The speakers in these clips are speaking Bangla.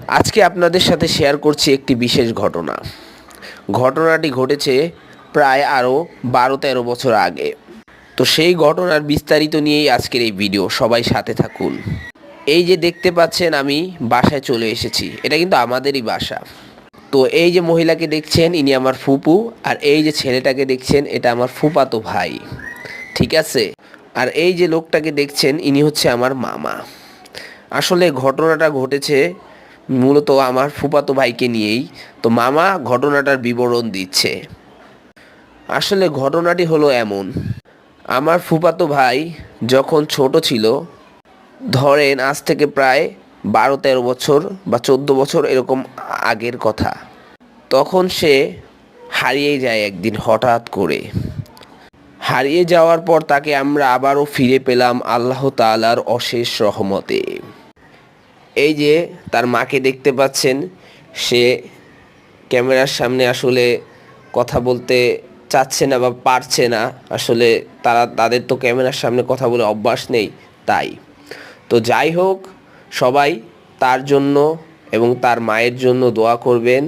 আজকে আপনাদের সাথে শেয়ার করছি একটি বিশেষ ঘটনা। ঘটনাটি ঘটেছে প্রায় আরও 12-13 বছর আগে। তো সেই ঘটনার বিস্তারিত নিয়েই আজকের এই ভিডিও, সবাই সাথে থাকুন। এই যে দেখতে পাচ্ছেন আমি বাসায় চলে এসেছি, এটা কিন্তু আমাদেরই বাসা। তো এই যে মহিলাকে দেখছেন ইনি আমার ফুপু, আর এই যে ছেলেটাকে দেখছেন এটা আমার ফুপাতো ভাই, ঠিক আছে। আর এই যে লোকটাকে দেখছেন ইনি হচ্ছে আমার মামা। আসলে ঘটনাটা ঘটেছে মূলত আমার ফুফাতো ভাইকে নিয়েই। তো মামা ঘটনাটার বিবরণ দিচ্ছে। আসলে ঘটনাটি হলো এমন, আমার ফুফাতো ভাই যখন ছোট ছিল, ধরেন আজ থেকে প্রায় 12-13 বছর বা 14 বছর এরকম আগের কথা, তখন সে হারিয়ে যায় একদিন হঠাৎ করে। হারিয়ে যাওয়ার পর তাকে আমরা আবারও ফিরে পেলাম আল্লাহ তাআলার অশেষ রহমতে। এই যে তার মাকে দেখতে পাচ্ছেন, সে ক্যামেরার সামনে আসলে কথা বলতে চাচ্ছে না বা পারছে না। আসলে তাদের তো ক্যামেরার সামনে কথা বলে অভ্যাস নেই, তাই। তো যাই হোক, সবাই তার জন্য এবং তার মায়ের জন্য দোয়া করবেন।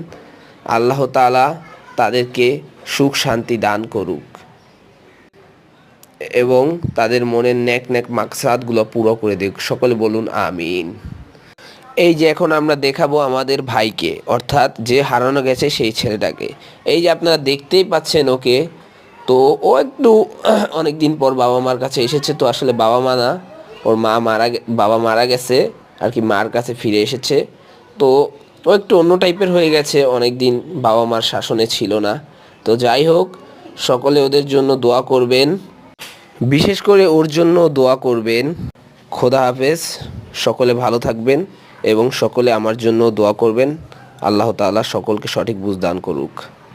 আল্লাহ তাআলা তাদেরকে সুখ শান্তি দান করুক এবং তাদের মনের নেক নেক মাকসাদগুলো পুরো করে দিক। সকলে বলুন আমিন। এই যে এখন আমরা দেখাবো আমাদের ভাইকে, অর্থাৎ যে হারানো গেছে সেই ছেলেটাকে। এই যে আপনারা দেখতেই পাচ্ছেন ওকে। তো ও একটু অনেক দিন পর বাবা মার কাছে এসেছে। তো আসলে বাবা মা না, ওর বাবা মারা গেছে আর কি, মার কাছে ফিরে এসেছে। তো ও একটু অন্য টাইপের হয়ে গেছে, অনেক দিন বাবা মার শাসনে ছিল না। তো যাই হোক, সকলে ওদের জন্য দোয়া করবেন, বিশেষ করে ওর জন্য দোয়া করবেন। খোদা হাফেজ, সকলে ভালো থাকবেন এবং সকলে আমার জন্য দোয়া করবেন। আল্লাহ তাআলা সকলকে সঠিক বুঝ দান করুক।